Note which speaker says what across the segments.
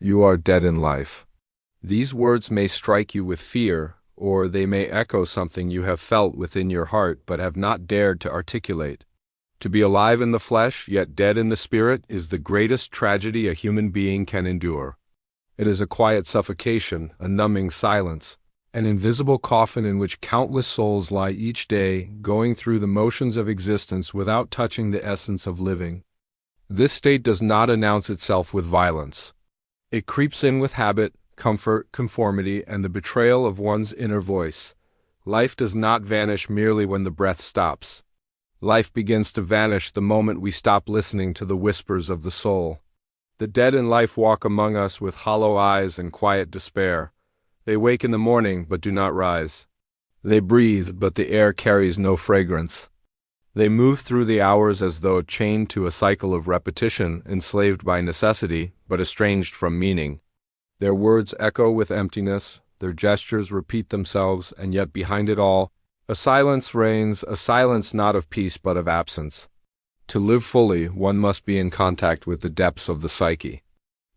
Speaker 1: You are dead in life. These words may strike you with fear, or they may echo something you have felt within your heart but have not dared to articulate. To be alive in the flesh, yet dead in the spirit, is the greatest tragedy a human being can endure. It is a quiet suffocation, a numbing silence, an invisible coffin in which countless souls lie each day, going through the motions of existence without touching the essence of living. This state does not announce itself with violence. It creeps in with habit, comfort, conformity, and the betrayal of one's inner voice. Life does not vanish merely when the breath stops. Life begins to vanish the moment we stop listening to the whispers of the soul. The dead in life walk among us with hollow eyes and quiet despair. They wake in the morning but do not rise. They breathe, but the air carries no fragrance. They move through the hours as though chained to a cycle of repetition, enslaved by necessity, but estranged from meaning. Their words echo with emptiness, their gestures repeat themselves, and yet behind it all, a silence reigns, a silence not of peace but of absence. To live fully, one must be in contact with the depths of the psyche.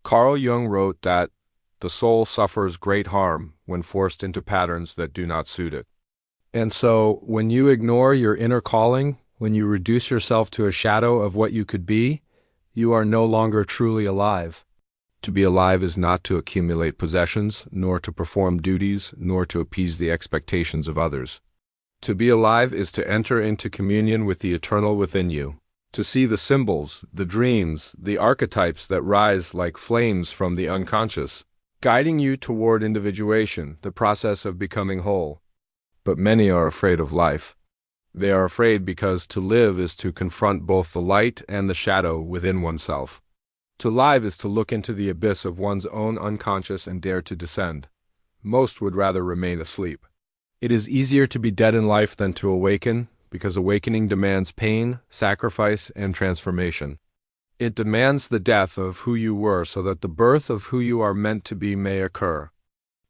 Speaker 1: Carl Jung wrote that the soul suffers great harm when forced into patterns that do not suit it. And so, when you ignore your inner calling, when you reduce yourself to a shadow of what you could be, you are no longer truly alive. To be alive is not to accumulate possessions, nor to perform duties, nor to appease the expectations of others. To be alive is to enter into communion with the eternal within you, to see the symbols, the dreams, the archetypes that rise like flames from the unconscious, guiding you toward individuation, the process of becoming whole. But many are afraid of life. They are afraid because to live is to confront both the light and the shadow within oneself. To live is to look into the abyss of one's own unconscious and dare to descend. Most would rather remain asleep. It is easier to be dead in life than to awaken, because awakening demands pain, sacrifice, and transformation. It demands the death of who you were so that the birth of who you are meant to be may occur.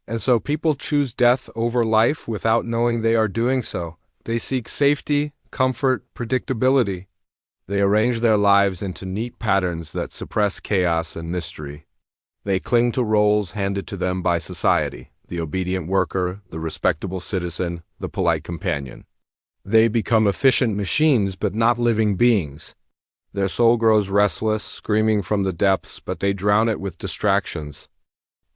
Speaker 1: And so people choose death over life without knowing they are doing so. They seek safety, comfort, predictability. They arrange their lives into neat patterns that suppress chaos and mystery. They cling to roles handed to them by society, the obedient worker, the respectable citizen, the polite companion. They become efficient machines but not living beings. Their soul grows restless, screaming from the depths, but they drown it with distractions.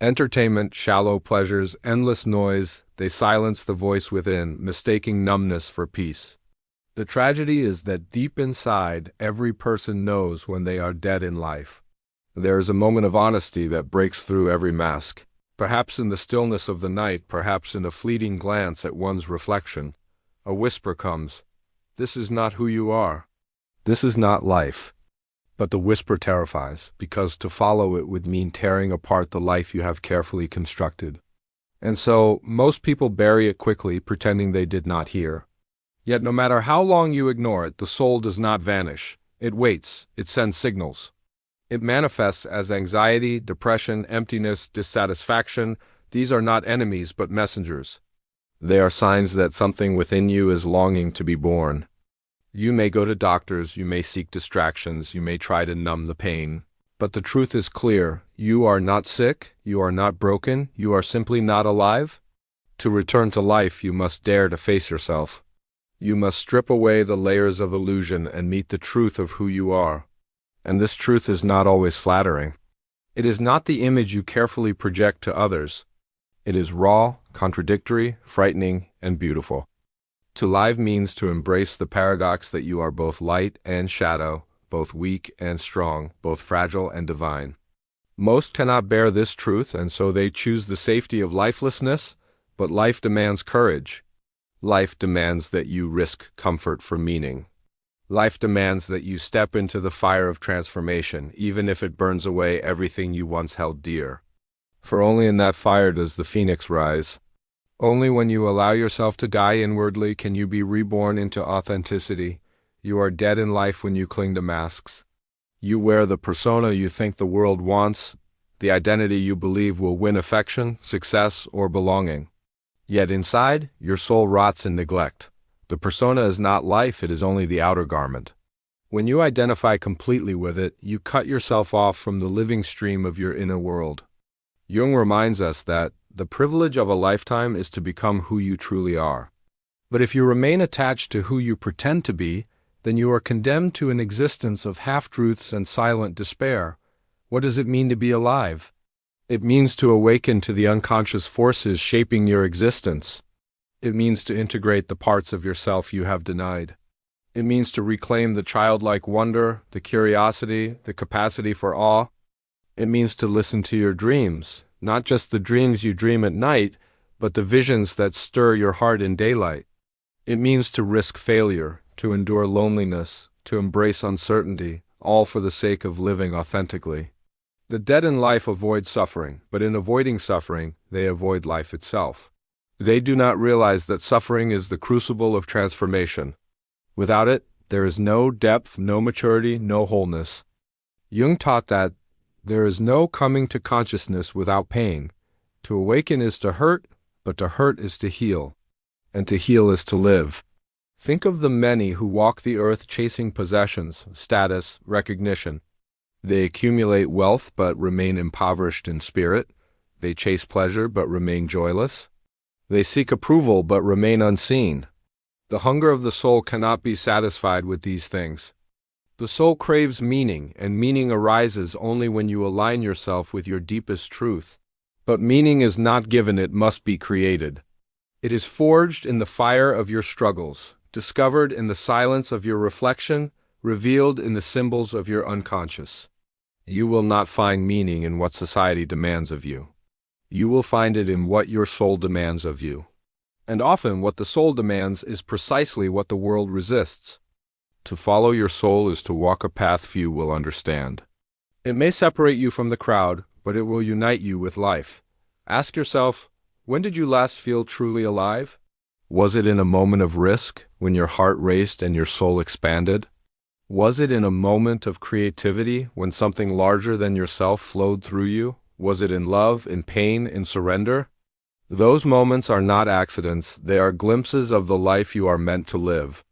Speaker 1: Entertainment, shallow pleasures, endless noise, they silence the voice within, mistaking numbness for peace. The tragedy is that deep inside, every person knows when they are dead in life. There is a moment of honesty that breaks through every mask. Perhaps in the stillness of the night, perhaps in a fleeting glance at one's reflection, a whisper comes, "This is not who you are. This is not life." But the whisper terrifies, because to follow it would mean tearing apart the life you have carefully constructed. And so, most people bury it quickly, pretending they did not hear. Yet no matter how long you ignore it, the soul does not vanish. It waits, it sends signals. It manifests as anxiety, depression, emptiness, dissatisfaction. These are not enemies, but messengers. They are signs that something within you is longing to be born. You may go to doctors, you may seek distractions, you may try to numb the pain. But the truth is clear. You are not sick, you are not broken, you are simply not alive. To return to life, you must dare to face yourself. You must strip away the layers of illusion and meet the truth of who you are. And this truth is not always flattering. It is not the image you carefully project to others. It is raw, contradictory, frightening, and beautiful. To live means to embrace the paradox that you are both light and shadow, both weak and strong, both fragile and divine. Most cannot bear this truth, and so they choose the safety of lifelessness, but life demands courage. Life demands that you risk comfort for meaning. Life demands that you step into the fire of transformation, even if it burns away everything you once held dear. For only in that fire does the phoenix rise. Only when you allow yourself to die inwardly can you be reborn into authenticity. You are dead in life when you cling to masks. You wear the persona you think the world wants, the identity you believe will win affection, success, or belonging. Yet inside, your soul rots in neglect. The persona is not life, it is only the outer garment. When you identify completely with it, you cut yourself off from the living stream of your inner world. Jung reminds us that the privilege of a lifetime is to become who you truly are. But if you remain attached to who you pretend to be, then you are condemned to an existence of half-truths and silent despair. What does it mean to be alive? It means to awaken to the unconscious forces shaping your existence. It means to integrate the parts of yourself you have denied. It means to reclaim the childlike wonder, the curiosity, the capacity for awe. It means to listen to your dreams, not just the dreams you dream at night, but the visions that stir your heart in daylight. It means to risk failure, to endure loneliness, to embrace uncertainty, all for the sake of living authentically. The dead in life avoid suffering, but in avoiding suffering, they avoid life itself. They do not realize that suffering is the crucible of transformation. Without it, there is no depth, no maturity, no wholeness. Jung taught that there is no coming to consciousness without pain. To awaken is to hurt, but to hurt is to heal, and to heal is to live. Think of the many who walk the earth chasing possessions, status, recognition. They accumulate wealth but remain impoverished in spirit. They chase pleasure but remain joyless. They seek approval but remain unseen. The hunger of the soul cannot be satisfied with these things. The soul craves meaning, and meaning arises only when you align yourself with your deepest truth. But meaning is not given, it must be created. It is forged in the fire of your struggles, discovered in the silence of your reflection, revealed in the symbols of your unconscious. You will not find meaning in what society demands of you. You will find it in what your soul demands of you. And often what the soul demands is precisely what the world resists. To follow your soul is to walk a path few will understand. It may separate you from the crowd, but it will unite you with life. Ask yourself, when did you last feel truly alive? Was it in a moment of risk, when your heart raced and your soul expanded? Was it in a moment of creativity, when something larger than yourself flowed through you? Was it in love, in pain, in surrender? Those moments are not accidents, they are glimpses of the life you are meant to live.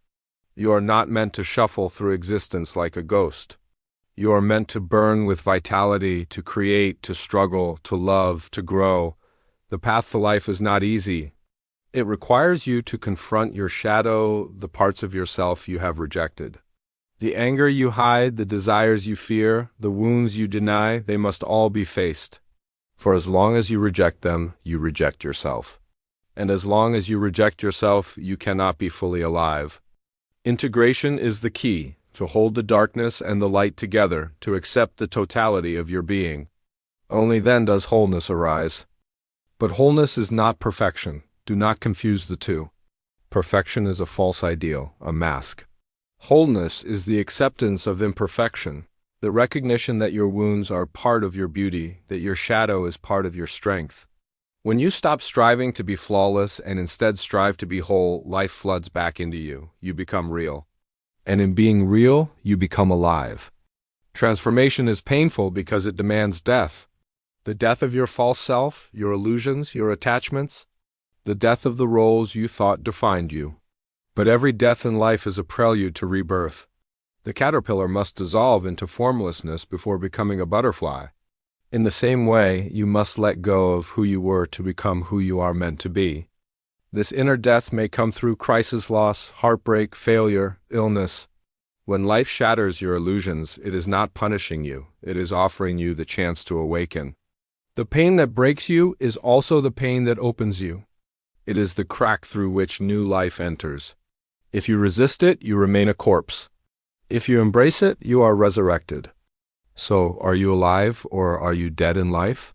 Speaker 1: You are not meant to shuffle through existence like a ghost. You are meant to burn with vitality, to create, to struggle, to love, to grow. The path to life is not easy. It requires you to confront your shadow, the parts of yourself you have rejected. The anger you hide, the desires you fear, the wounds you deny, they must all be faced. For as long as you reject them, you reject yourself. And as long as you reject yourself, you cannot be fully alive. Integration is the key, to hold the darkness and the light together, to accept the totality of your being. Only then does wholeness arise. But wholeness is not perfection. Do not confuse the two. Perfection is a false ideal, a mask. Wholeness is the acceptance of imperfection, the recognition that your wounds are part of your beauty, that your shadow is part of your strength. When you stop striving to be flawless and instead strive to be whole, life floods back into you. You become real. And in being real, you become alive. Transformation is painful because it demands death. The death of your false self, your illusions, your attachments, the death of the roles you thought defined you. But every death in life is a prelude to rebirth. The caterpillar must dissolve into formlessness before becoming a butterfly. In the same way, you must let go of who you were to become who you are meant to be. This inner death may come through crisis loss, heartbreak, failure, illness. When life shatters your illusions, it is not punishing you, it is offering you the chance to awaken. The pain that breaks you is also the pain that opens you. It is the crack through which new life enters. If you resist it, you remain a corpse. If you embrace it, you are resurrected. So, are you alive or are you dead in life?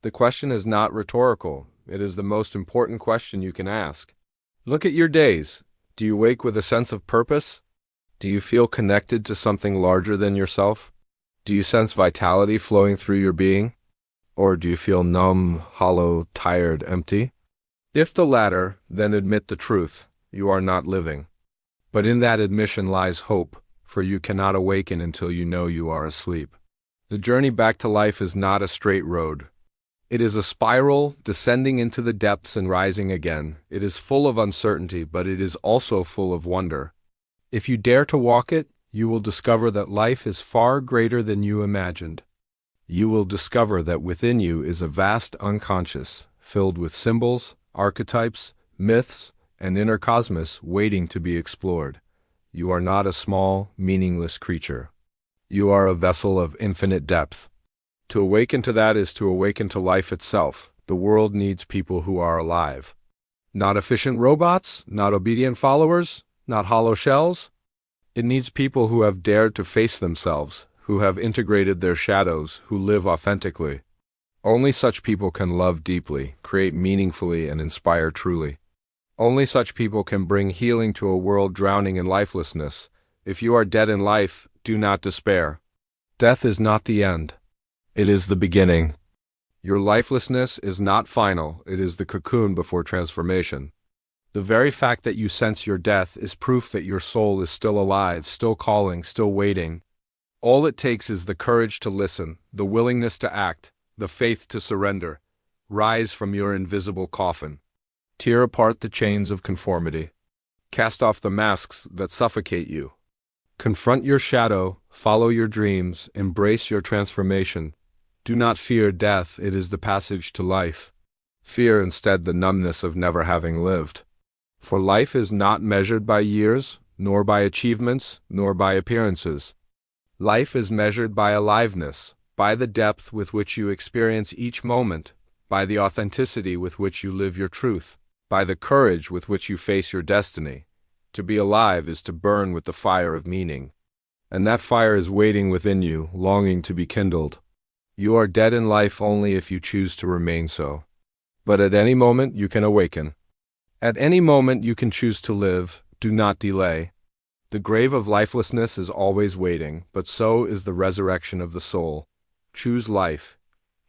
Speaker 1: The question is not rhetorical. It is the most important question you can ask. Look at your days. Do you wake with a sense of purpose? Do you feel connected to something larger than yourself? Do you sense vitality flowing through your being? Or do you feel numb, hollow, tired, empty? If the latter, then admit the truth. You are not living. But in that admission lies hope, for you cannot awaken until you know you are asleep. The journey back to life is not a straight road. It is a spiral, descending into the depths and rising again. It is full of uncertainty, but it is also full of wonder. If you dare to walk it, you will discover that life is far greater than you imagined. you will discover that within you is a vast unconscious, filled with symbols, archetypes, myths, and inner cosmos waiting to be explored. You are not a small, meaningless creature. You are a vessel of infinite depth. To awaken to that is to awaken to life itself. The world needs people who are alive. Not efficient robots, not obedient followers, not hollow shells. It needs people who have dared to face themselves, who have integrated their shadows, who live authentically. Only such people can love deeply, create meaningfully, and inspire truly. Only such people can bring healing to a world drowning in lifelessness. If you are dead in life, do not despair. Death is not the end. It is the beginning. Your lifelessness is not final, it is the cocoon before transformation. The very fact that you sense your death is proof that your soul is still alive, still calling, still waiting. All it takes is the courage to listen, the willingness to act, the faith to surrender. Rise from your invisible coffin. Tear apart the chains of conformity. Cast off the masks that suffocate you. Confront your shadow, follow your dreams, embrace your transformation. Do not fear death, it is the passage to life. Fear instead the numbness of never having lived. For life is not measured by years, nor by achievements, nor by appearances. Life is measured by aliveness, by the depth with which you experience each moment, by the authenticity with which you live your truth, by the courage with which you face your destiny. To be alive is to burn with the fire of meaning. And that fire is waiting within you, longing to be kindled. You are dead in life only if you choose to remain so. But at any moment you can awaken. At any moment you can choose to live. Do not delay. The grave of lifelessness is always waiting, but so is the resurrection of the soul. Choose life.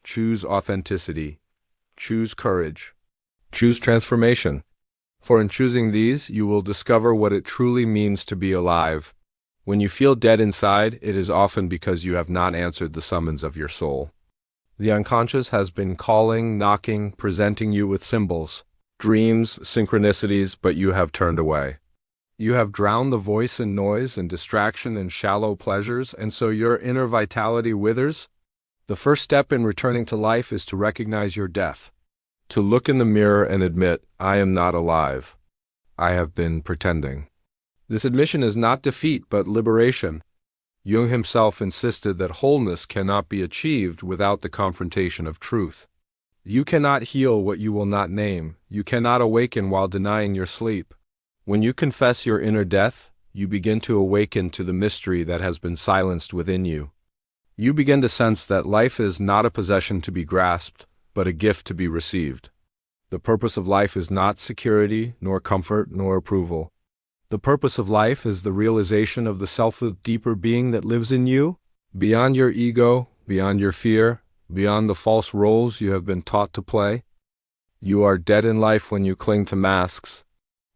Speaker 1: Choose authenticity. Choose courage. Choose transformation. For in choosing these, you will discover what it truly means to be alive. When you feel dead inside, it is often because you have not answered the summons of your soul. The unconscious has been calling, knocking, presenting you with symbols, dreams, synchronicities, but you have turned away. You have drowned the voice in noise and distraction and shallow pleasures, and so your inner vitality withers. The first step in returning to life is to recognize your death. To look in the mirror and admit, I am not alive. I have been pretending. This admission is not defeat, but liberation. Jung himself insisted that wholeness cannot be achieved without the confrontation of truth. You cannot heal what you will not name. You cannot awaken while denying your sleep. When you confess your inner death, you begin to awaken to the mystery that has been silenced within you. You begin to sense that life is not a possession to be grasped, but a gift to be received. The purpose of life is not security, nor comfort, nor approval. The purpose of life is the realization of the selfless deeper being that lives in you, beyond your ego, beyond your fear, beyond the false roles you have been taught to play. You are dead in life when you cling to masks.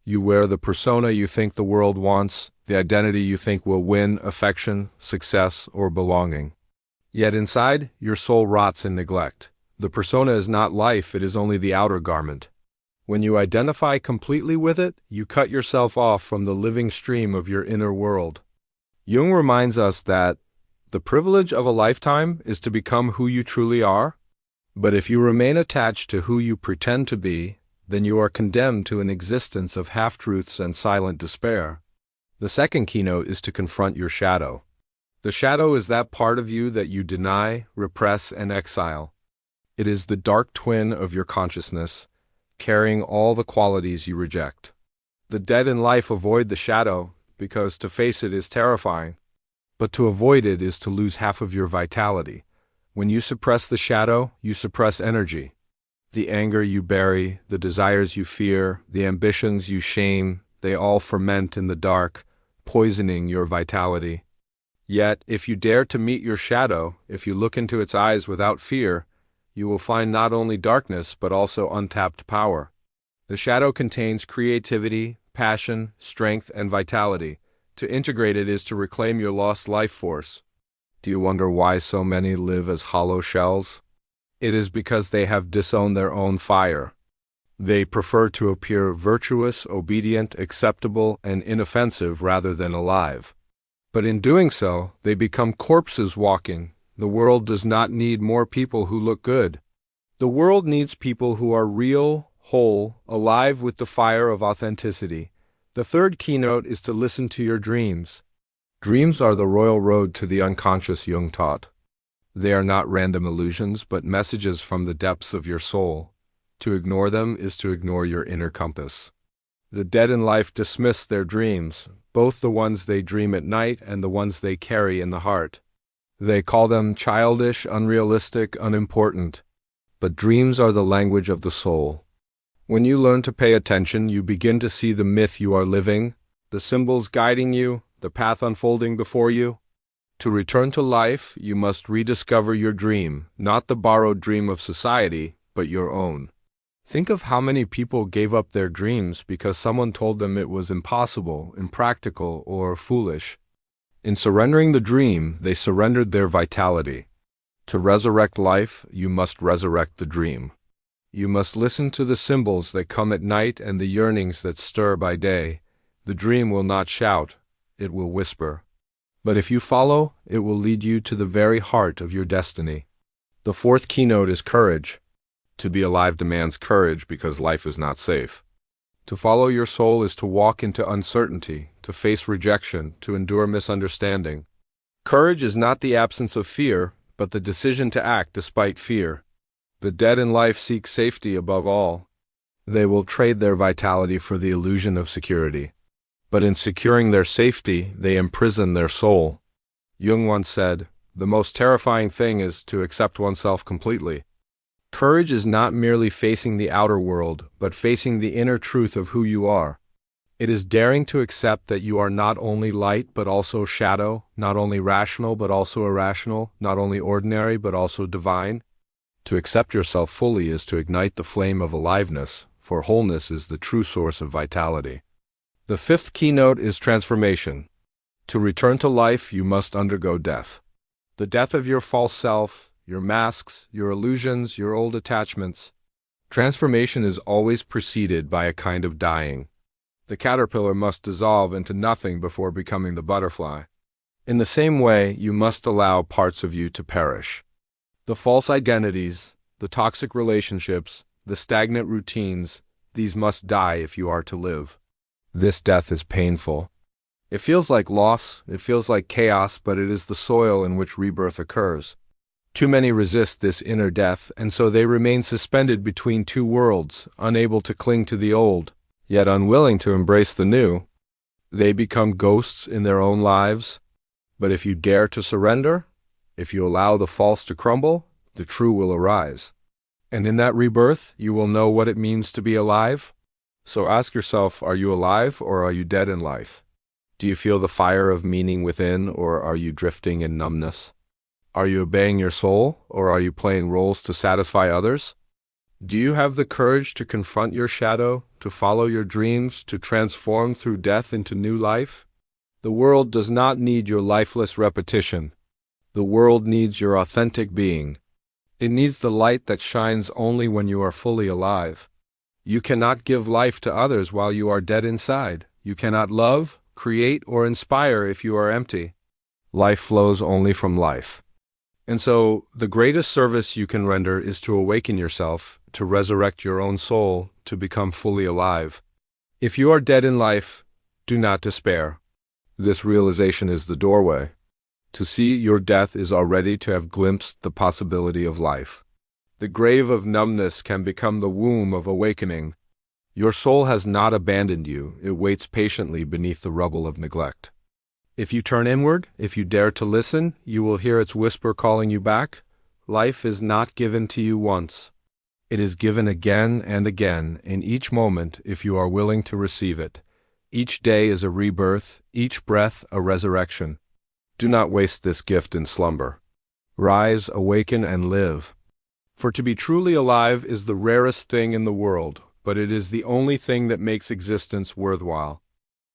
Speaker 1: You wear the persona you think the world wants, the identity you think will win affection, success, or belonging. Yet inside, your soul rots in neglect. The persona is not life, it is only the outer garment. When you identify completely with it, you cut yourself off from the living stream of your inner world. Jung reminds us that the privilege of a lifetime is to become who you truly are, but if you remain attached to who you pretend to be, then you are condemned to an existence of half-truths and silent despair. The second keynote is to confront your shadow. The shadow is that part of you that you deny, repress, and exile. It is the dark twin of your consciousness, carrying all the qualities you reject. The dead in life avoid the shadow because to face it is terrifying, but to avoid it is to lose half of your vitality. When you suppress the shadow, you suppress energy. The anger you bury, the desires you fear, the ambitions you shame, they all ferment in the dark, poisoning your vitality. Yet, if you dare to meet your shadow, if you look into its eyes without fear, you will find not only darkness but also untapped power. The shadow contains creativity, passion, strength, and vitality. To integrate it is to reclaim your lost life force. Do you wonder why so many live as hollow shells? It is because they have disowned their own fire. They prefer to appear virtuous, obedient, acceptable, and inoffensive rather than alive. But in doing so, they become corpses walking, The world does not need more people who look good. The world needs people who are real, whole, alive with the fire of authenticity. The third keynote is to listen to your dreams. Dreams are the royal road to the unconscious, Jung taught. They are not random illusions, but messages from the depths of your soul. To ignore them is to ignore your inner compass. The dead in life dismiss their dreams, both the ones they dream at night and the ones they carry in the heart. They call them childish, unrealistic, unimportant. But dreams are the language of the soul. When you learn to pay attention, you begin to see the myth you are living, the symbols guiding you, the path unfolding before you. To return to life, you must rediscover your dream, not the borrowed dream of society, but your own. Think of how many people gave up their dreams because someone told them it was impossible, impractical, or foolish. In surrendering the dream, they surrendered their vitality. To resurrect life, you must resurrect the dream. You must listen to the symbols that come at night and the yearnings that stir by day. The dream will not shout, it will whisper. But if you follow, it will lead you to the very heart of your destiny. The fourth keynote is courage. To be alive demands courage because life is not safe. To follow your soul is to walk into uncertainty, to face rejection, to endure misunderstanding. Courage is not the absence of fear, but the decision to act despite fear. The dead in life seek safety above all. They will trade their vitality for the illusion of security. But in securing their safety, they imprison their soul. Jung once said, "The most terrifying thing is to accept oneself completely." Courage is not merely facing the outer world, but facing the inner truth of who you are. It is daring to accept that you are not only light but also shadow, not only rational but also irrational, not only ordinary but also divine. To accept yourself fully is to ignite the flame of aliveness, for wholeness is the true source of vitality. The fifth keynote is transformation. To return to life, you must undergo death. The death of your false self, your masks, your illusions, your old attachments. Transformation is always preceded by a kind of dying. The caterpillar must dissolve into nothing before becoming the butterfly. In the same way, you must allow parts of you to perish. The false identities, the toxic relationships, the stagnant routines, these must die if you are to live. This death is painful. It feels like loss, it feels like chaos, but it is the soil in which rebirth occurs. Too many resist this inner death, and so they remain suspended between two worlds, unable to cling to the old, yet unwilling to embrace the new. They become ghosts in their own lives. But if you dare to surrender, if you allow the false to crumble, the true will arise. And in that rebirth, you will know what it means to be alive. So ask yourself, are you alive or are you dead in life? Do you feel the fire of meaning within, or are you drifting in numbness? Are you obeying your soul, or are you playing roles to satisfy others? Do you have the courage to confront your shadow, to follow your dreams, to transform through death into new life? The world does not need your lifeless repetition. The world needs your authentic being. It needs the light that shines only when you are fully alive. You cannot give life to others while you are dead inside. You cannot love, create, or inspire if you are empty. Life flows only from life. And so, the greatest service you can render is to awaken yourself, to resurrect your own soul, to become fully alive. If you are dead in life, do not despair. This realization is the doorway. To see your death is already to have glimpsed the possibility of life. The grave of numbness can become the womb of awakening. Your soul has not abandoned you, it waits patiently beneath the rubble of neglect. If you turn inward, if you dare to listen, you will hear its whisper calling you back. Life is not given to you once. It is given again and again, in each moment, if you are willing to receive it. Each day is a rebirth, each breath a resurrection. Do not waste this gift in slumber. Rise, awaken, and live. For to be truly alive is the rarest thing in the world, but it is the only thing that makes existence worthwhile.